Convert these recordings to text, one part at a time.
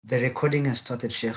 The recording has started, Sheikh.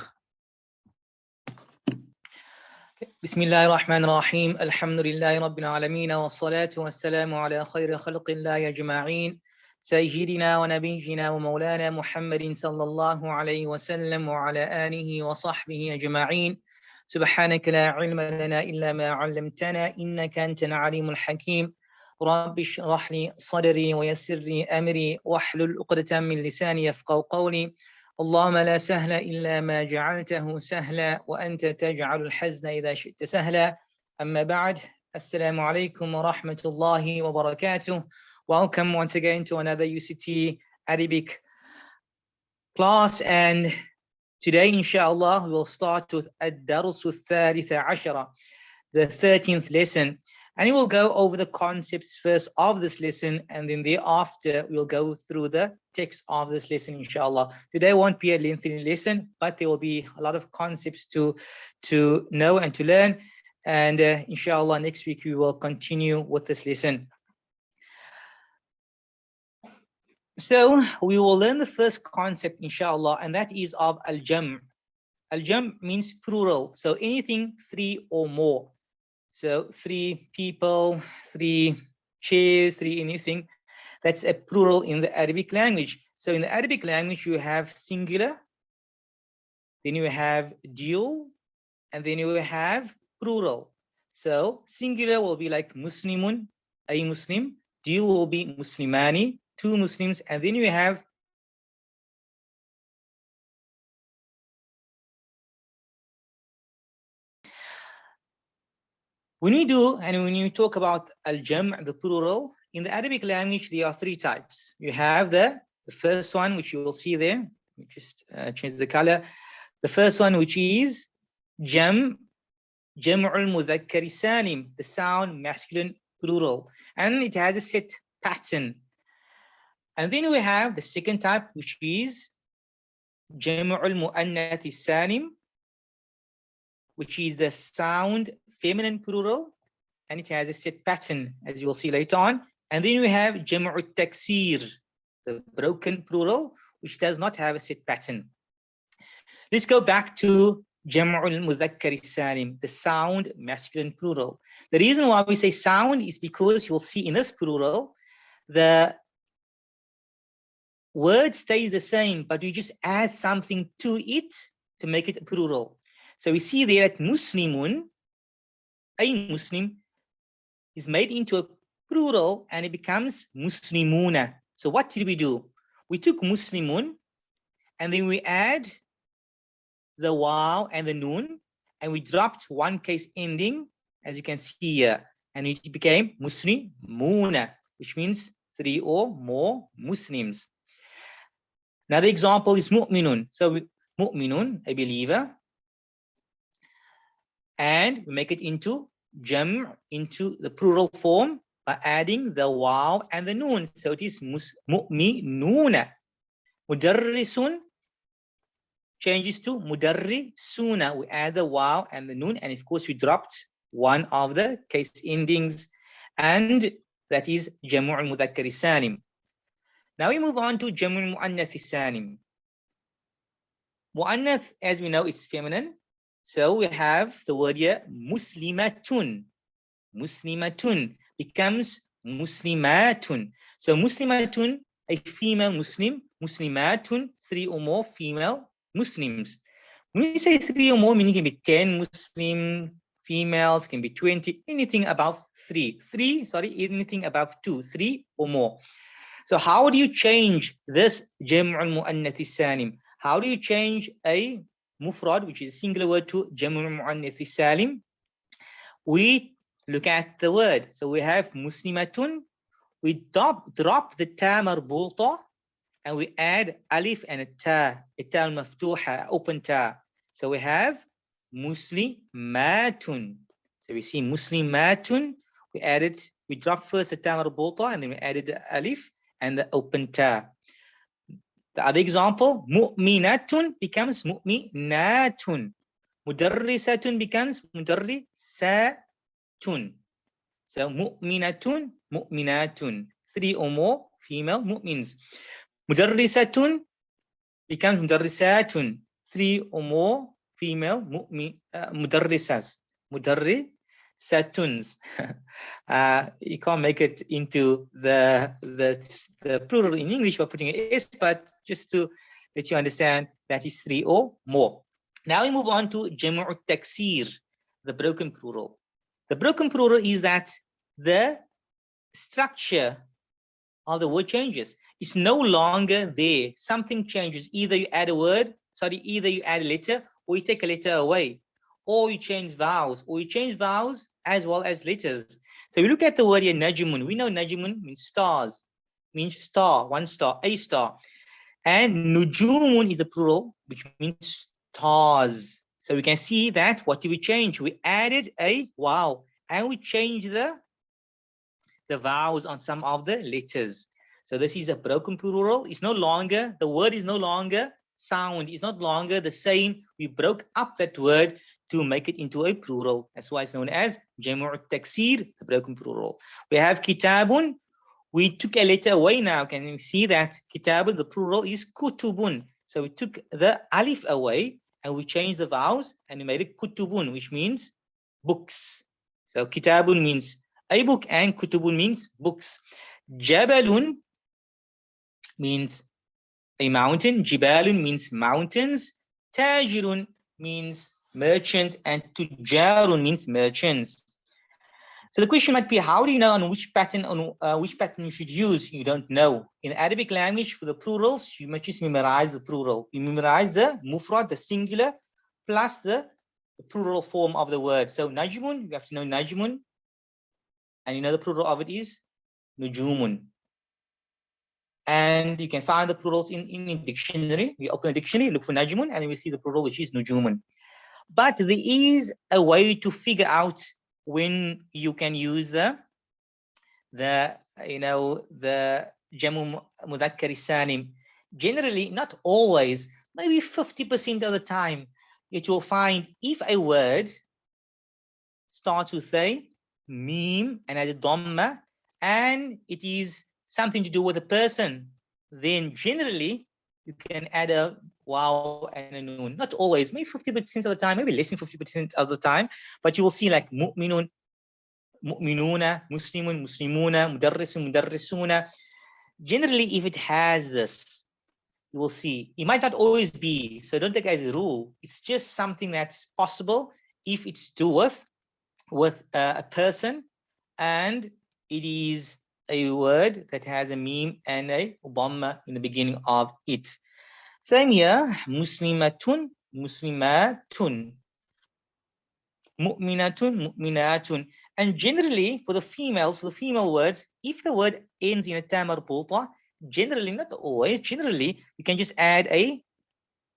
بسم الله الرحمن الرحيم الحمد لله رب العالمين والصلاة والسلام على خير خلق الله أجمعين سيدنا ونبينا ومولانا محمد صلى الله عليه وسلم وعلى آله وصحبه أجمعين سبحانك لا علم لنا إلا ما علمتنا إنك أنت العليم الحكيم رب اشرح لي صدري ويسر لي أمري واحلل عقدة من لساني يفقهوا قولي اللهم لا سهل إلا ما جعلته سهلا وأنت تجعل الحزن إذا شئت سهلا أما بعد السلام عليكم ورحمة الله وبركاته. Welcome once again to another UCT Arabic class, and today inshallah we will start with الدرس الثالث عشر, the 13th lesson, and we will go over the concepts first of this lesson, and then thereafter we'll go through the text of this lesson inshallah. Today won't be a lengthy lesson, but there will be a lot of concepts to know and to learn, and inshallah next week we will continue with this lesson. So we will learn the first concept inshallah, and that is of al-jam'. Al-jam' means plural, so anything three or more. So 3 people, 3 chairs, 3 anything, that's a plural in the Arabic language. So in the Arabic language, you have singular, then you have dual, and then you have plural. So singular will be like Muslimun, a Muslim. Dual will be Muslimani, 2 Muslims, and then you have when you talk about al-jam', the plural, in the Arabic language, there are 3 types. You have the first one, which you will see there. Let me just change the color. The first one, which is jam'ul mudhakkar salim, the sound masculine plural, and it has a set pattern. And then we have the second type, which is jam'ul muannath salim, which is the sound feminine plural, and it has a set pattern, as you will see later on. And then we have jam'u taksir, the broken plural, which does not have a set pattern. Let's go back to jam'ul mudhakkar salim, the sound masculine plural. The reason why we say sound is because you'll see in this plural, the word stays the same, but you just add something to it to make it a plural. So we see there that Muslimun, a Muslim, is made into a plural and it becomes Muslimuna. So what did we do? We took Muslimun and then we add the waw and the noon, and we dropped one case ending, as you can see here, and it became Muslimuna, which means 3 or more Muslims. Another example is mu'minun. So mu'minun, a believer, and we make it into jam', into the plural form, by adding the waw and the noon. So it is mu'minuna. Mudarrisun changes to mudarrisuna. We add the waw and the noon, and of course we dropped one of the case endings, and that is jam'ul mudhakkar salim. Now we move on to jam'ul muannath salim. Muannath, as we know, is feminine. So we have the word here, muslimatun. Muslimatun becomes muslimatun. So muslimatun, a female Muslim. Muslimatun, 3 or more female Muslims. When we say 3 or more, meaning it can be 10 Muslim females, can be 20, anything above 3. Anything above 2, 3 or more. So how do you change this jam'ul muannath salim? How do you change a mufrad, which is a singular word, to jam'ul muannath salim? We look at the word. So we have muslimatun. We drop the ta marbuta, and we add alif and a ta al-maftuha, open ta. So we have muslimatun. So we see muslimatun. We dropped first the ta marbuta, and then we added the alif and the open ta. The other example, mu'minatun becomes mu'minatun. Mudarrisatun becomes mudarrisatun. So mu'minatun, mu'minatun, 3 or more female mu'mins. Mudarrisatun, becomes mudarrisatun, 3 or more female mudarrisas, mudarrisatuns. You can't make it into the plural in English by putting an S, but just to let you understand that is 3 or more. Now we move on to Jam'u taksir, the broken plural. The broken plural is that the structure of the word changes. It's no longer there. Something changes. Either you add a word, either you add a letter, or you take a letter away, or you change vowels, as well as letters. So we look at the word here, najmun. We know najmun means stars, means star, one star, a star. And nujumun is the plural, which means stars. So we can see that what did we change? We added a wow, and we changed the vowels on some of the letters. So this is a broken plural. It's no longer, the word is no longer sound. It's not longer the same. We broke up that word to make it into a plural. That's why it's known as Jam'u taksir, the broken plural. We have kitabun. We took a letter away now. Can you see that? Kitabun, the plural is kutubun. So we took the alif away and we changed the vowels and we made it kutubun, which means books. So kitabun means a book and kutubun means books. Jabalun means a mountain. Jibalun means mountains. Tajirun means merchant, and tujarun means merchants. So the question might be, how do you know on which pattern you should use? You don't know. In Arabic language, for the plurals, you must just memorize the plural. You memorize the mufrad, the singular, plus the plural form of the word. So najmun, you have to know najmun, and you know the plural of it is nujumun. And you can find the plurals in a dictionary. You open a dictionary, look for najmun, and you will see the plural, which is nujumun. But there is a way to figure out when you can use the jamu mudhakkar salim. Generally, not always, maybe 50% of the time, it will find if a word starts with a meme and has a dhamma, and it is something to do with a person, then generally you can add a wow and a noon. Not always, maybe 50% of the time, maybe less than 50% of the time, but you will see like mu'minun, mu'minuna, muslimun, muslimuna, mudarrisun, mudarrisuna. Generally, if it has this, you will see. It might not always be, so don't take it as a rule. It's just something that's possible if it's to do with a person, and it is a word that has a meme and a dhamma in the beginning of it. Same here, muslimatun, muslimatun, mu'minatun, mu'minatun. And generally, for the females, for the female words, if the word ends in a ta marbuta, generally, not always, generally, you can just add a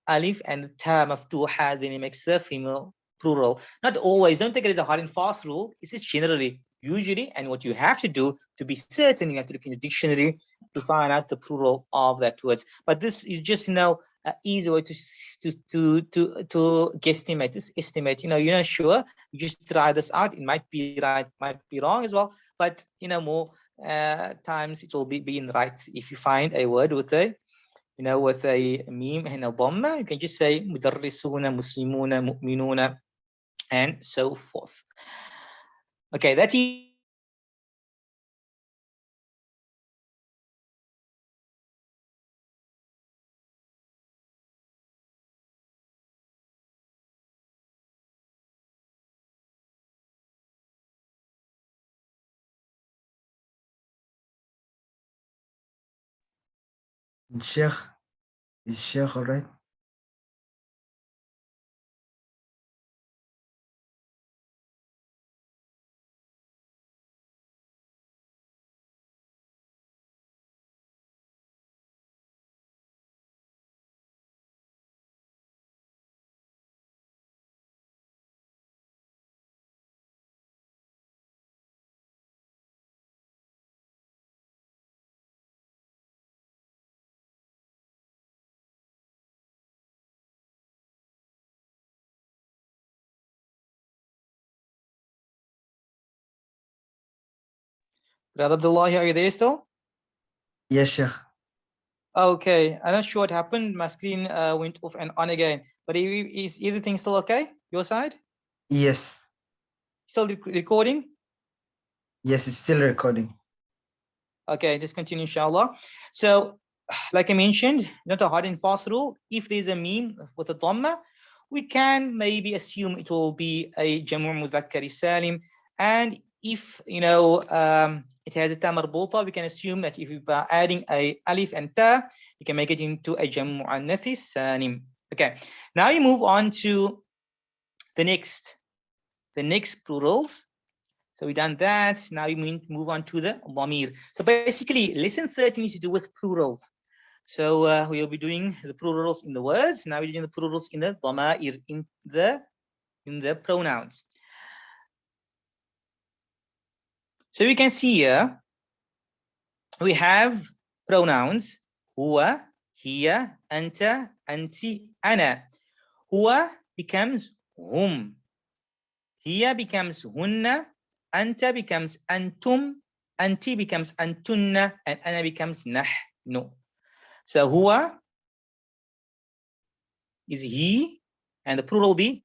alif and ta maftuha, then it makes the female plural. Not always, don't take it as a hard and fast rule. It's just generally, usually, and what you have to do to be certain, you have to look in the dictionary to find out the plural of that word. But this is just an easy way to guesstimate, just estimate. You're not sure, you just try this out. It might be right, might be wrong as well, but more times it will be right. If you find a word with a with a meme and a dhamma, you can just say mudarrisuna, muslimuna, mu'minuna, and so forth. Okay, that is Sheikh, is Sheikh all right? Brother Abdullah, are you there still? Yes, Sheikh. Okay, I'm not sure what happened. My screen went off and on again. But is everything still okay? Your side? Yes. Still recording? Yes, it's still recording. Okay, just continue, inshallah. So, like I mentioned, not a hard and fast rule. If there's a meme with a dhamma, we can maybe assume it will be a jamu' mudhakkar salim. And if, it has a ta marbuta, we can assume that if we are adding a alif and ta, you can make it into a jamu' mu'annath salim. Okay, now you move on to the next plurals. So we've done that. Now we move on to the dhamir. So basically, lesson 13 is to do with plurals. So we'll be doing the plurals in the words. Now we're doing the plurals in the dhamair, in the pronouns. So you can see here, we have pronouns huwa, hiya, anta, anti, ana. Huwa becomes hum. Hiya becomes hunna. Anta becomes antum. Anti becomes antunna. And ana becomes nahnu. So huwa is he, and the plural will be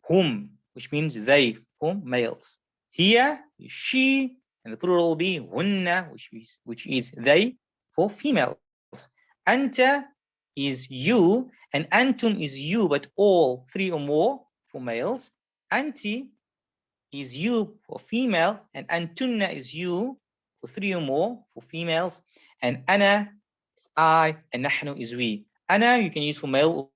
hum, which means they, for males. Hiya is she, and the plural will be hunna, which is they, for females. Anta is you, and antum is you, but all three or more for males. Anti is you for female, and antunna is you for three or more for females. And ana is I, and nahnu is we. Ana you can use for male or female.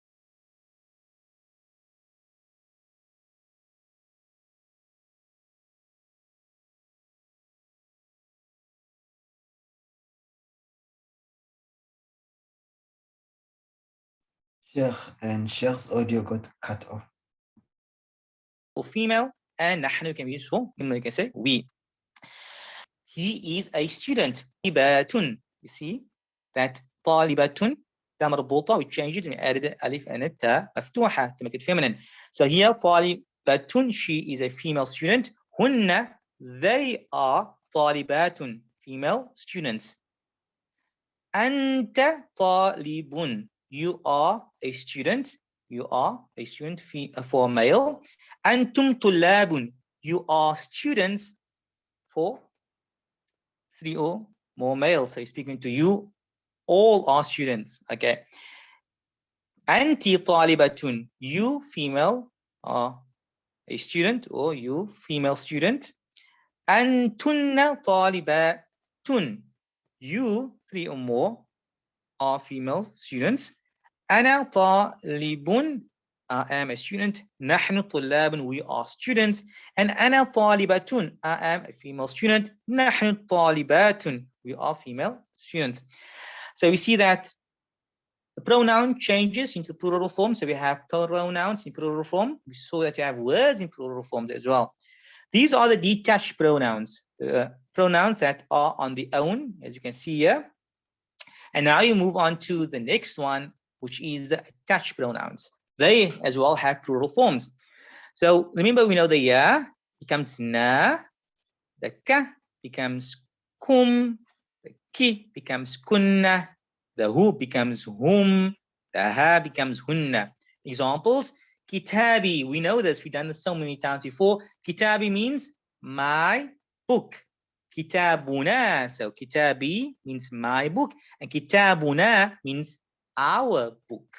Nahnu you can use for female or male. So Sheikh, and Sheikh's audio got cut off. for female, and nahnu can be used for female. You can say we. He is a student. Talibatun. You see that talibatun, ta marbuta, we changed it and added alif and a ta maftuha to make it feminine. So here talibatun, she is a female student. Hunna, they are talibatun, female students. Anta talibun, you are a student. You are a student for male. Antum tulabun, you are students for three or more males. So he's speaking to you. All are students. Okay. Anti talibatun, you female are a student, or you female student. Antunna talibatun, you three or more are female students. Ana talibun, I am a student. Nahnu tullabun, we are students. And ana talibatun, I am a female student. Nahnu talibatun, we are female students. So we see that the pronoun changes into plural form. So we have pronouns in plural form. We saw that you have words in plural form as well. These are the detached pronouns, the pronouns that are on the own, as you can see here. And now you move on to the next one, which is the attached pronouns. They as well have plural forms. So remember, we know the ya becomes na, the ka becomes kum, the ki becomes kunna, the hu becomes hum, the ha becomes hunna. Examples, kitabi, we know this, we've done this so many times before. Kitabi means my book. Kitabuna, so kitabi means my book, and kitabuna means our book.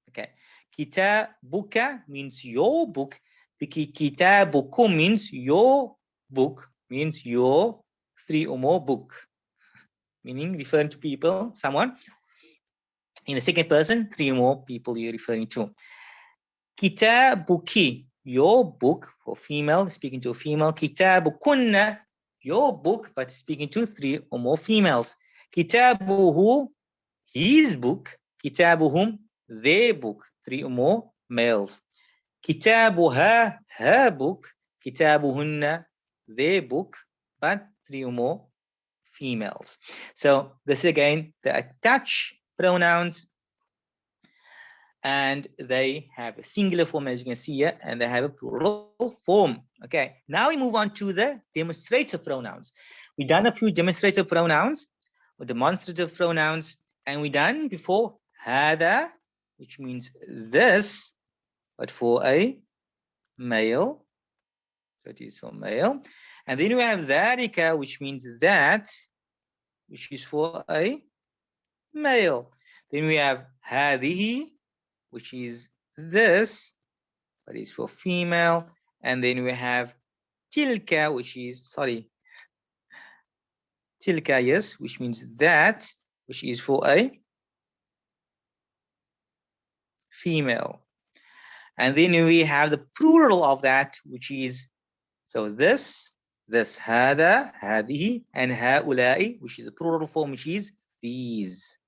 Okay, kitabuka means your book. Kitabukum means your book, means your three or more book, meaning referring to people, someone. In the second person, three or more people you're referring to. Kitabuki, your book, for female, speaking to a female. Kitabukunna, your book, but speaking to three or more females. Kitabuhu, his book. Kitabuhum, their book, three or more males. Kitabuha, her book. Kitabuhunna, their book, but three or more females. So this is again the attached pronouns, and they have a singular form, as you can see here, and they have a plural form. Okay, now we move on to the demonstrative pronouns. We done a few demonstrative pronouns or demonstrative pronouns, and we done before hada, which means this, but for a male. So it is for male. And then we have dhalika, which means that, which is for a male. Then we have hadihi, which is this, but is for female. And then we have tilka, which is, tilka, yes, which means that, which is for a female. And then we have the plural of that, which is, so this, hada, hadihi, and haulai, which is the plural form, which is these.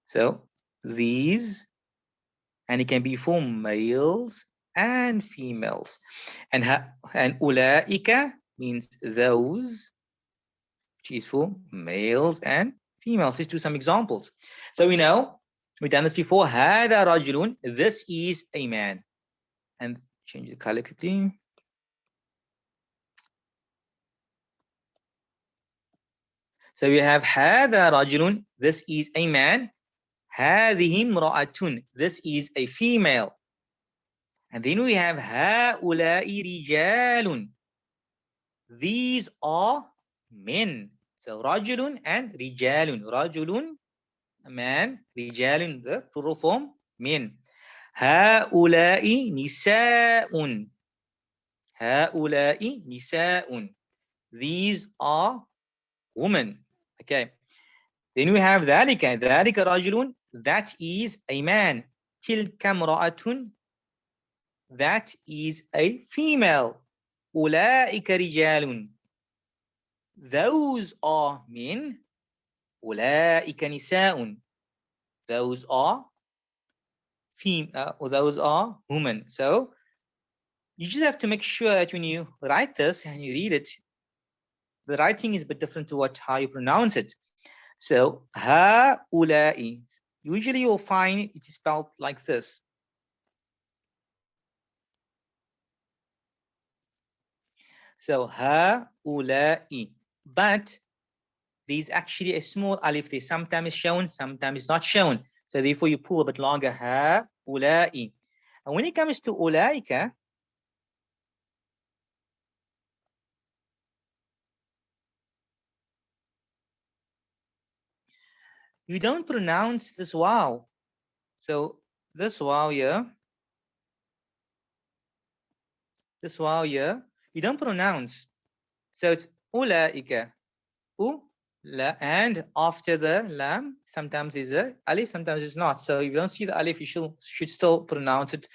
So these, and it can be for males and females. And ulaika means those, which is for males and females. Let's do some examples. So we know, we've done this before. Hada rajulun, this is a man. And change the color quickly. So we have hada rajulun, this is a man. هذه امرأة, this is a female. And then we have هؤلاء رجال, these are men. So رجل and رجال. رجل, a man, رجال, the plural form, men. هؤلاء نساء. هؤلاء نساء, these are women. Okay. Then we have ذلك. ذلك رجل, that is a man. تلك امرأة, that is a female. أولئك رجال, those are men. أولئك نساء, those are those are women. So you just have to make sure that when you write this and you read it, the writing is a bit different to how you pronounce it. So هؤلاء, usually you'll find it is spelled like this. So هؤلاء, but there's actually a small alif there. Sometimes shown, sometimes not shown. So therefore you pull a bit longer. هؤلاء. And when it comes to أولئك, you don't pronounce this wow. So this wow here, you don't pronounce. So it's أولئك. And after the lam, sometimes is a alif, sometimes it's not. So if you don't see the alif, you should still pronounce it,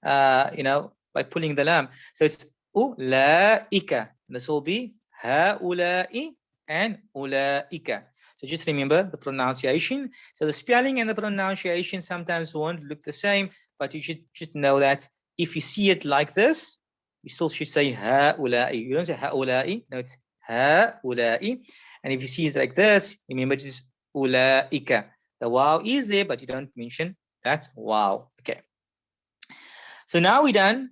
by pulling the lam. So it's ulaika. This will be haulai and ulaika. So just remember the pronunciation. So the spelling and the pronunciation sometimes won't look the same, but you should just know that if you see it like this, you still should say haulai. You don't say haulai. No, it's haulai. And if you see it like this, remember it is ulaika. The wow is there, but you don't mention that wow. Okay. So now we're done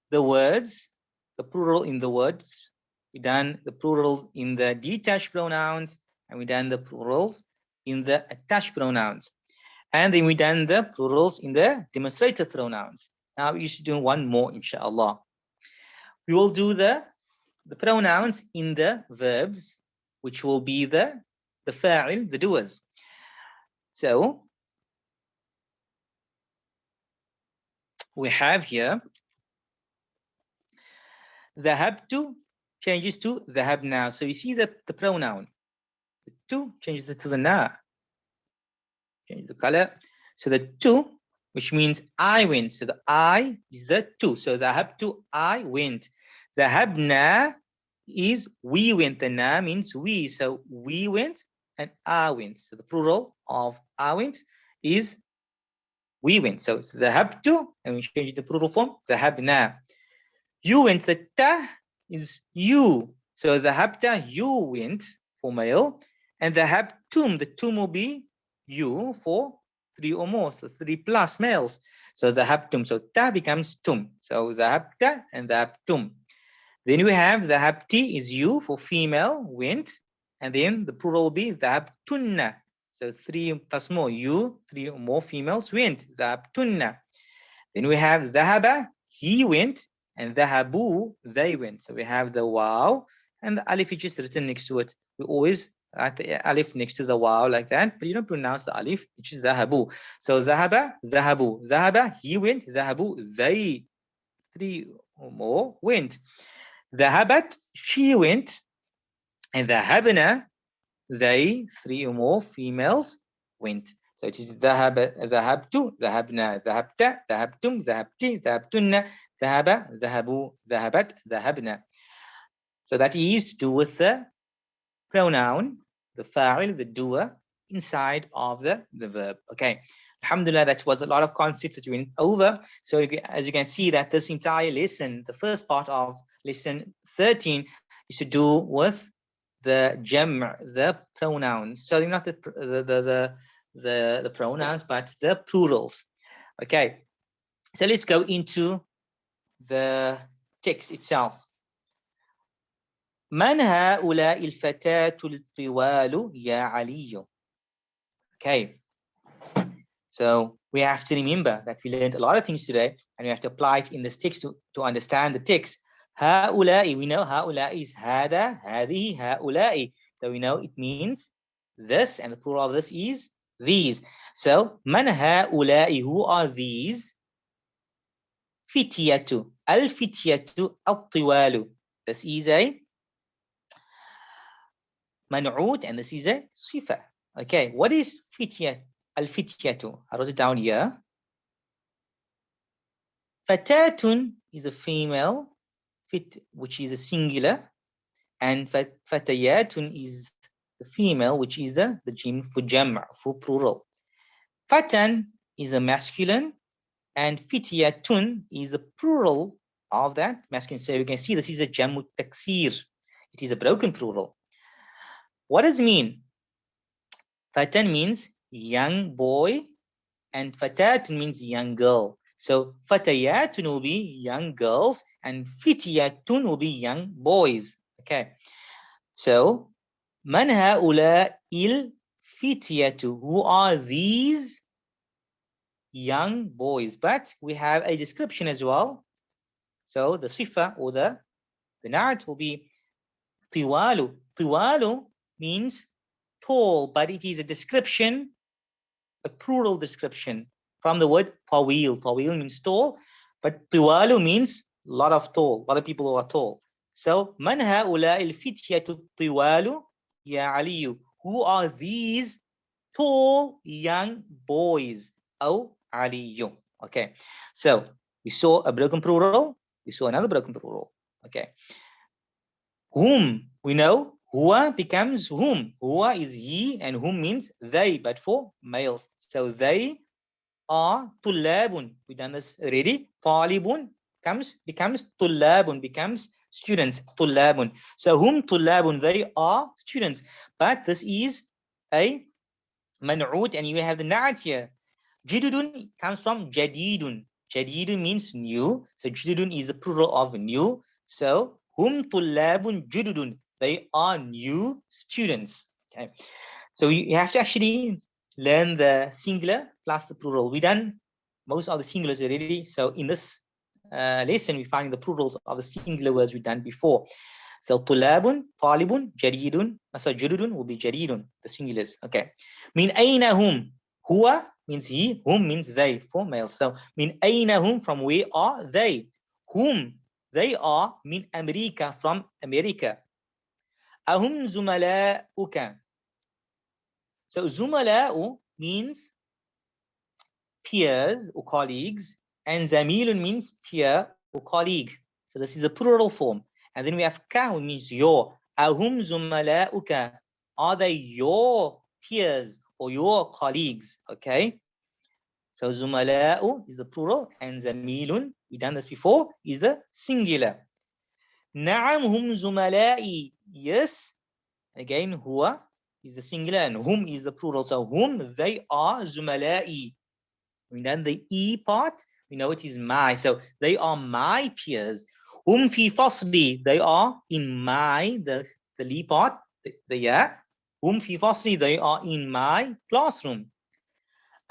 the words, the plural in the words. We've done the plurals in the detached pronouns, and we've done the plurals in the attached pronouns. And then we've done the plurals in the demonstrative pronouns. Now we should do one more, inshallah. We will do the pronouns in the verbs, which will be the fa'il, the doers. So we have here dhahabtu changes to dhahabna. So you see that the pronoun, the tu changes to the na. Change the color. So the tu, which means I went. So the I is the tu. So dhahabtu, I went. Dhahabna is we went. The na means we. So we went and I went. So the plural of I went is we went. So it's dhahabtu, and we change the plural form, dhahabna. You went. The ta is you. So dhahabta, you went for male, and dhahabtum, the tum will be you for 3 or more, so 3 plus males. So dhahabtum, so ta becomes tum. So dhahabta and dhahabtum. Then we have dhahabti is you for female, went. And then the plural will be dhahabtunna. So 3 plus more, you, 3 more females went, dhahabtunna. Then we have dhahaba, he went, and dhahabu, they went. So we have the wow, and the alif is just written next to it. We always write the alif next to the wow like that, but you don't pronounce the alif, which is dhahabu. So dhahaba, dhahabu, dhahaba, he went, dhahabu, they, 3 or more went. Dhahabat, she went, and dhahabna, they, 3 or more females went. So it is ذهب ذهبت ذهبنا ذهبت ذهبتم ذهبتِ ذهبتن ذهب ذهبوا ذهبت ذهبنا. So that is to do with the pronoun, the fa'il, the doer inside of the verb. Okay. Alhamdulillah, that was a lot of concepts that we went over. So as you can see that this entire lesson, the first part of lesson 13 is to do with the jam', the pronouns. So not the pronouns, but the plurals. Okay, so let's go into the text itself. من هؤلاء الفتاة الطوال يا علي. Okay, so we have to remember that we learned a lot of things today, and we have to apply it in this text to understand the text. هؤلاء, we know هؤلاء is هذا, هذه, هؤلاء. So we know it means this, and the plural of this is these. So من هؤلاء, who are these? فتية, الفتية الطوال. This is a منعوت, and this is a صفة. Okay, what is فتية? الفتية, I wrote it down here. فتاة is a female, fit, which is a singular, and fatayatun is the female, which is the jim for jam', for plural. Fatan is a masculine, and fityatun is the plural of that masculine. So you can see this is a jamu taksir. It is a broken plural. What does it mean? Fatan means young boy, and fatatun means young girl. So fatayatun will be young girls, and fityatun will be young boys. Okay. So man هؤلاء الفتية, who are these young boys? But we have a description as well. So the sifa or the na'at will be طوال. طوال means tall, but it is a description, a plural description from the word طويل. طويل means tall, but طوال means a lot of tall, a lot of people who are tall. So من هؤلاء الفتية الطوال يا علي, who are these tall young boys? أو علي. Okay, so we saw a broken plural, we saw another broken plural. Okay, whom, we know huwa becomes whom. Huwa is he, and whom means they, but for males. So they are tullabun. We've done this already. Talibun becomes tullabun, becomes students. Tullabun. So whom tullabun, they are students. But this is a man'ut, and you have the na'at here. Jidudun comes from jadidun. Jadidun means new. So jidudun is the plural of new. So hum tullabun jududun, they are new students. Okay, so you have to actually learn the singular plus the plural. We done most of the singulars already. So in this lesson, we find the plurals of the singular words we done before. So tulabun, talibun, jaridun, so jurudun will be jaridun, the singulars. Okay. Min aina hum, huwa means he, whom means they, for males. So min aina hum, from where are they? Whom, they are min America, from America. Ahum zumala'uka. So zumala'u means peers or colleagues, and zamilun means peer or colleague. So this is a plural form. And then we have ka, which means your. Ahum zumala'uka, are they your peers or your colleagues? Okay. So zumala'u is the plural, and zamilun, we've done this before, is the singular. Na'am hum zumala'i, yes. Again, huwa is the singular, and whom is the plural. So whom, they are zumala'i. And then the e part, we know it is my. So they are my peers. Hum fi fasli, they are in my, the li part, the ya. Hum fi fasli, they are in my classroom.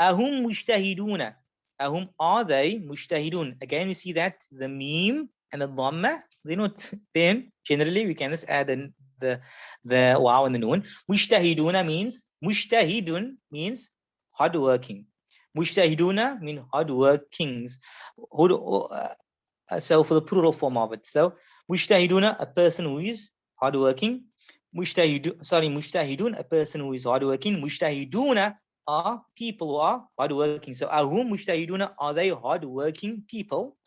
Ahum mushtahiduna. Ahum, are they mushtahidun? Again, we see that the meme and the dhamma, they're not then. Generally, we can just add the wow and the noon. Mushtahiduna means, mushtahidun means hardworking. Mushtahiduna mean hardworkings. So for the plural form of it. So mushtahiduna, a person who is hardworking. Mushtahidun, a person who is hardworking. Mushtahiduna are people who are hardworking. So ahum mushtahiduna, are they hardworking people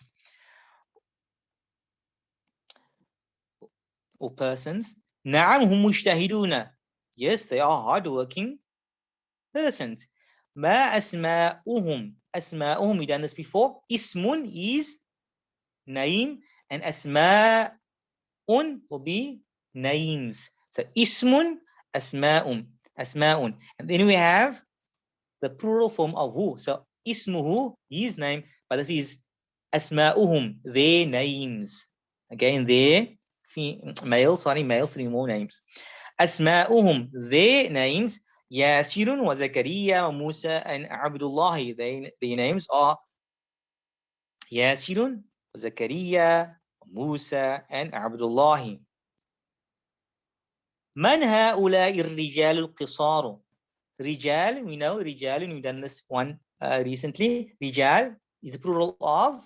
or persons? Na'am hum mushtahiduna. Yes, they are hardworking persons. Ma asma'uhum. Asma'uhum, we done this before. Ismun is name, and asma'un will be names. So ismun, asma'un, asma'un. And then we have the plural form of who. So ismuhu, his name, but this is asma'uhum, their names. Again, their male, three more names. Asma'uhum, their names. Yasirun wa Zakaria wa Musa and Abdullahi. Their names are Yasirun wa Zakaria, Musa and Abdullahi. Man ha'ula'i الرجال القصار. Rijal, we know Rijal, we've done this one recently. Rijal is the plural of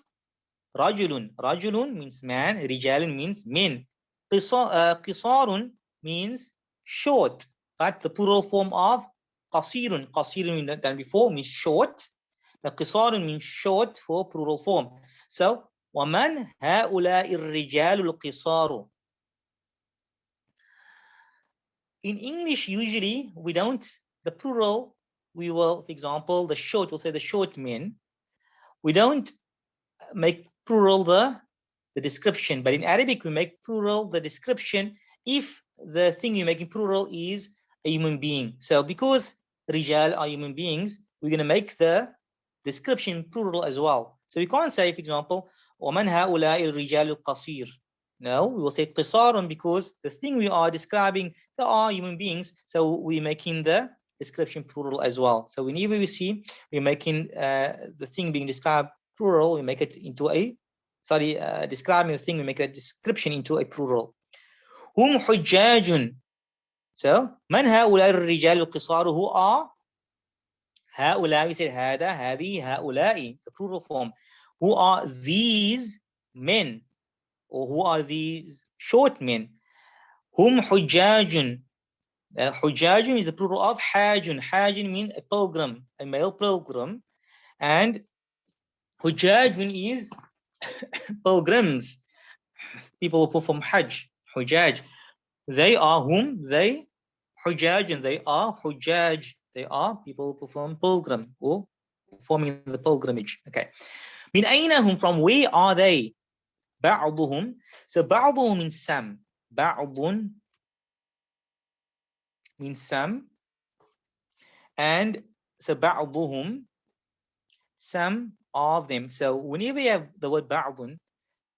Rajulun. Rajulun means man, Rijalun means men. Qisarun means short, but the plural form of Qasirun. Qasirun we've done before means short. The Qisarun means short for plural form. So, وَمَنْ هَؤُلَاءِ الرِّجَالُ الْقِصَارُ. In English, usually we don't, the plural, we will, for example, the short, we'll say the short men. We don't make plural the description, but in Arabic, we make plural the description if the thing you're making plural is a human being. So because rijal are human beings, we're going to make the description plural as well. So we can't say, for example, وَمَنْ هَؤُلَاءِ الرِّجَالُ الْقَصِيرُ. No, we will say qisarun because the thing we are describing, they are human beings. So we're making the description plural as well. So whenever we see we're making the thing being described plural, we make it into a, describing the thing, we make that description into a plural. Hum hujjajun. So, man ha'ulai الرجال القصار, who are? هؤلاء, we said هذا, هذه, هؤلاء, the plural form. Who are these men? Or who are these short men? Hum hujjajun. Hujjajun is the plural of hajun. Hajun means a pilgrim, a male pilgrim. And hujjajun is pilgrims, people who perform hajj, hujjaj. They are whom? They hujjaj, and they are hujjaj. They are people who perform pilgrim or performing the pilgrimage. Okay. Min aynahum, from where are they? Ba'duhum. So ba'duhum means some. Ba'dun means some. And so ba'duhum, some of them. So whenever you have the word ba'dun,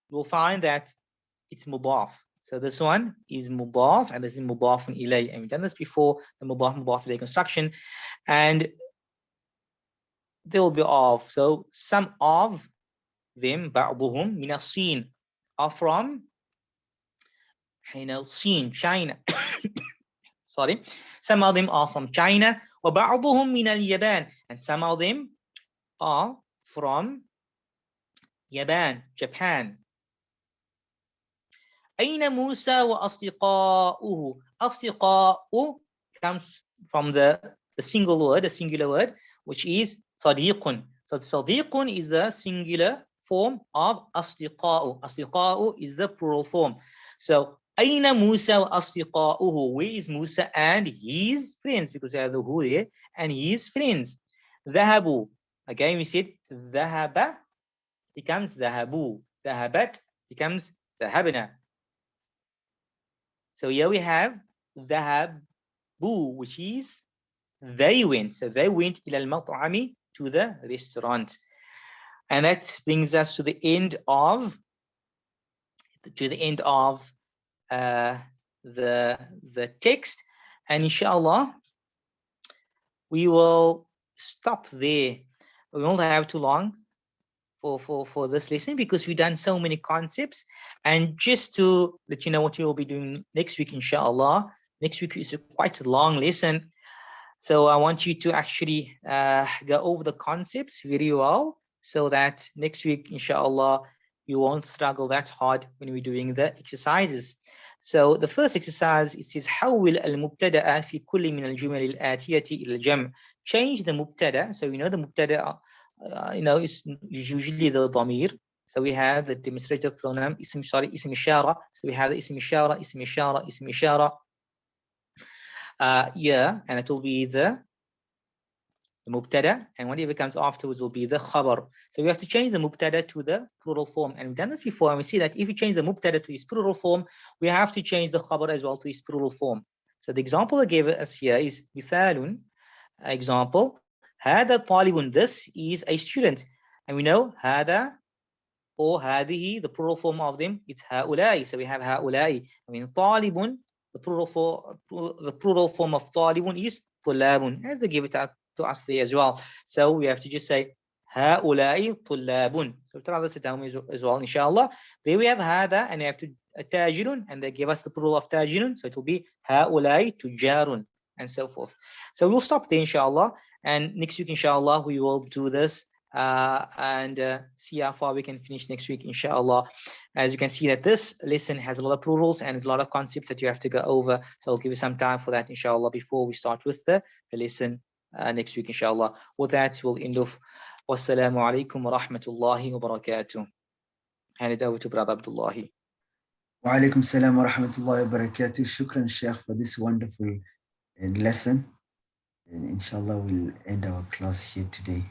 you'll find that it's mudaf. So this one is mudaf and this is mudafun ilay. And we've done this before, the mudaf ilay construction. And they will be of. So some of them, ba'duhum, min as-Sin, are from Sin, China. Sorry. Some of them are from China. وَبَعْضُهُم مِنَ الْيَابَانِ, and some of them are from Yaban, Japan. أين موسى وأصدقاؤه. أصدقاؤه comes from the single word, the singular word, which is صديق. So صديق is the singular form of أصدقاؤه. أصدقاؤه is the plural form. So أين موسى وأصدقاؤه. Where is Musa and his friends? Because I have the who there, and his friends. ذهبوا. Again we said ذهب becomes ذهبوا. ذهبت becomes ذهبنا. So here we have ذهبوا, which is they went. So they went إلى المطعم, to the restaurant. And that brings us to the end of to the end of the text, and inshallah we will stop there. We won't have too long for this lesson because we've done so many concepts. And just to let you know what we will be doing next week, inshallah. Next week is quite a long lesson, so I want you to actually go over the concepts very well, so that next week, inshallah, you won't struggle that hard when we're doing the exercises. So the first exercise, it says حول المبتدأ في كل من الجمل الآتية إلى الجمع. Change the مبتدأ. So we know the مبتدأ is usually the ضمير. So we have the demonstrative pronoun اسم إشارة. So we have the اسم إشارة, اسم إشارة, اسم إشارة. Yeah, and it will be the mubtada, and whatever comes afterwards will be the khabar. So we have to change the mubtada to the plural form, and we've done this before, and we see that if we change the mubtada to its plural form, we have to change the khabar as well to its plural form. So the example I gave us here is مثال, example, هذا طالب, this is a student, and we know هذا or هذه, the plural form of them, it's هؤلاء. So we have هؤلاء. I mean طالب, the plural form of طالب is طلاب, as they give it out to us there as well. So we have to just say هؤلاء طلاب. So try this at home as well, inshallah. There we have هذا, and we have to تاجر, and they give us the plural of تاجر, so it will be هؤلاء تجار, and so forth. So we'll stop there, inshallah, and next week, inshallah, we will do this and see how far we can finish next week, inshallah. As you can see that this lesson has a lot of plurals and there's a lot of concepts that you have to go over, so I'll give you some time for that, inshallah, before we start with the lesson next week, inshallah. With that, we'll end off. Wassalamu alaikum wa rahmatullahi wa barakatuh. Hand it over to Brother Abdullahi. Wa alaikum salam wa rahmatullahi wa barakatuh. Shukran, Sheikh, for this wonderful lesson. And inshallah, we'll end our class here today.